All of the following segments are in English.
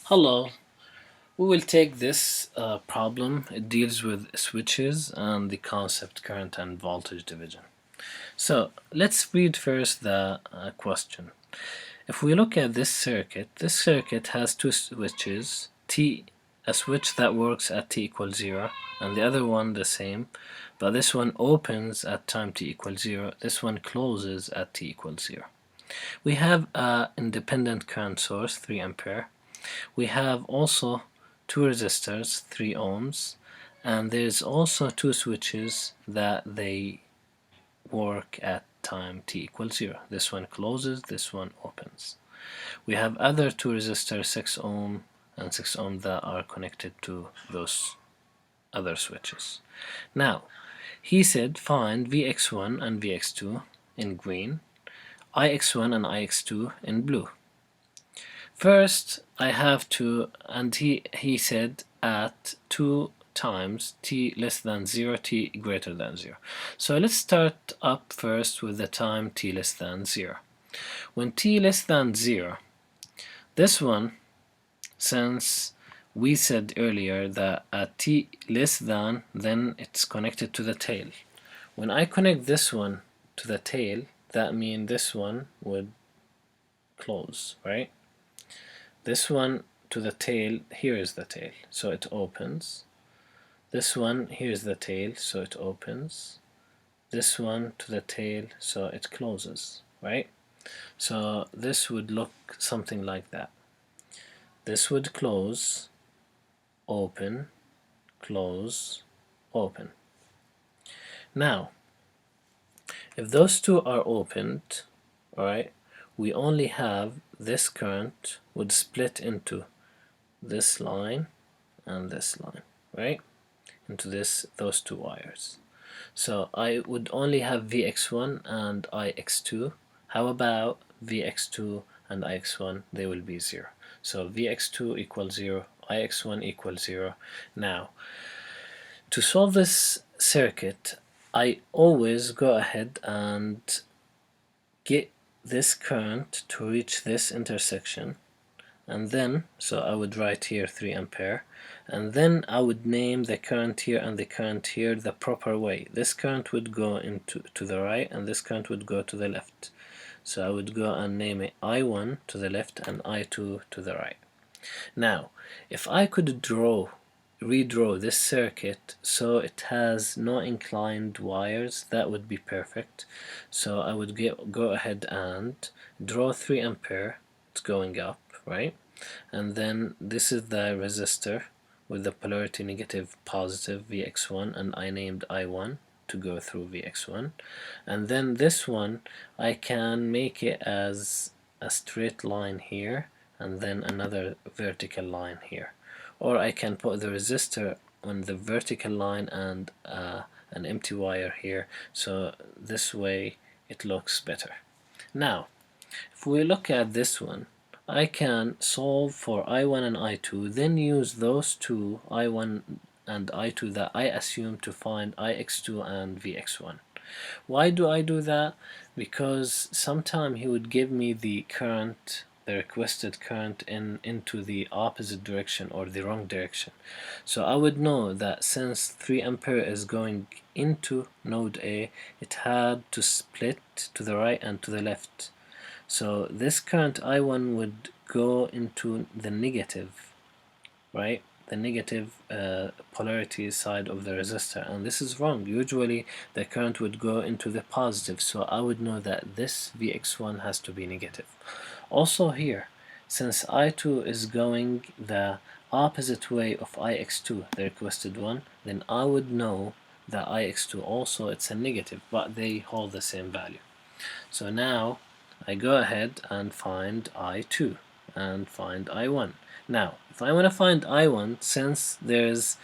Hello. We will take this problem. It deals with switches and the concept current and voltage division. So let's read first the question. If we look at this circuit has two switches, a switch that works at t equals 0 and the other one the same, but this one opens at time t equals 0, this one closes at t equals 0. We have an independent current source, 3 ampere. We have also two resistors, 3 ohms, and there's also two switches that they work at time t equals 0. This one closes, this one opens. We have other two resistors, 6 ohm and 6 ohm, that are connected to those other switches. Now, he said find Vx1 and Vx2 in green, Ix1 and Ix2 in blue. First, I have to, and he said at 2 times t less than 0, t greater than 0. So let's start up first with the time t less than 0. When t less than 0, this one, since we said earlier that at t less than, then it's connected to the tail. When I connect this one to the tail, that means this one would close, right? This one to the tail, here is the tail, so it opens. This one, here is the tail, so it opens. This one to the tail, so it closes, right? So this would look something like that. This would close, open, close, open. Now, if those two are opened, alright, we only have this current would split into this line and this line, right? Into those two wires. So I would only have Vx1 and Ix2. How about Vx2 and Ix1? They will be 0. So Vx2 equals 0, Ix1 equals 0. Now, to solve this circuit, I always go ahead and get this current to reach this intersection, and then, so I would write here 3 ampere, and then I would name the current here and the current here the proper way. This current would go to the right and this current would go to the left. So I would go and name it I1 to the left and I2 to the right. Now, if I could redraw this circuit so it has no inclined wires, that would be perfect. So I would go ahead and draw 3 ampere, it's going up, right? And then this is the resistor with the polarity negative positive, Vx1, and I named I1 to go through Vx1. And then this one I can make it as a straight line here and then another vertical line here, or I can put the resistor on the vertical line and an empty wire here, so this way it looks better. Now, if we look at this one, I can solve for I1 and I2, then use those two, I1 and I2, that I assume to find Ix2 and Vx1. Why do I do that? Because sometime he would give me the current, the requested current into the opposite direction or the wrong direction. So I would know that since 3 ampere is going into node A, it had to split to the right and to the left. So this current I1 would go into the negative, right? The negative polarity side of the resistor, and this is wrong. Usually the current would go into the positive, so I would know that this Vx1 has to be negative. Also here, since I2 is going the opposite way of Ix2, the requested one, then I would know that Ix2 also it's a negative, but they hold the same value. So now I go ahead and find I2 and find I1. Now, if I want to find I1, since there's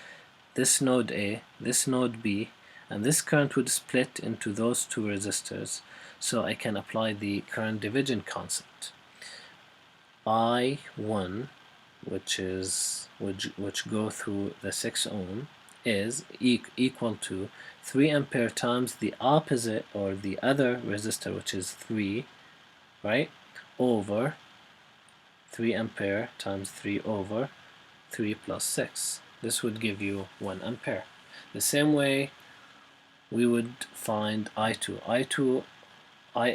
this node A, this node B, and this current would split into those two resistors, so I can apply the current division concept. I1, which go through the 6 ohm, is equal to 3 ampere times the opposite or the other resistor, which is 3, right, over 3 ampere times 3 over 3 plus 6. This would give you 1 ampere. The same way we would find I2. I2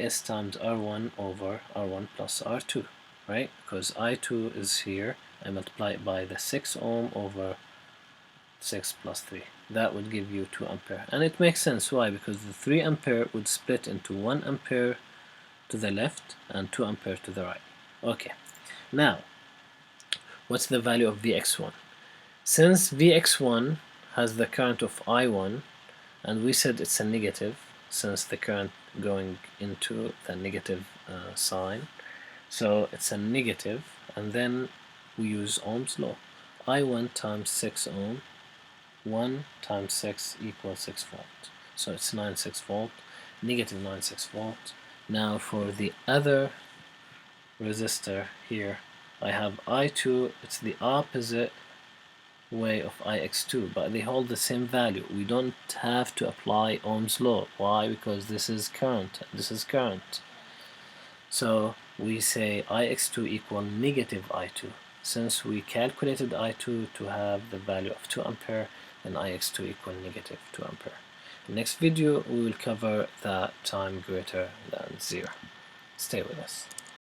is times R1 over R1 plus R2, right? Because I2 is here, I multiply it by the 6 ohm over 6 plus 3. That would give you 2 ampere. And it makes sense. Why? Because the 3 ampere would split into 1 ampere to the left and 2 ampere to the right. Okay, now what's the value of Vx1? Since Vx1 has the current of I1, and we said it's a negative since the current going into the negative sign, so it's a negative, and then we use Ohm's law. I1 times 6 ohm, 1 times 6 equals 6 volt. So it's 96 volt, negative 96 volt. Now for the other resistor here, I have I2, it's the opposite way of Ix2, but they hold the same value. We don't have to apply Ohm's law. Why? Because this is current, this is current. So we say Ix2 equal negative I2. Since we calculated I2 to have the value of 2 ampere, then Ix2 equal negative 2 ampere. In the next video we will cover that time greater than 0. Stay with us.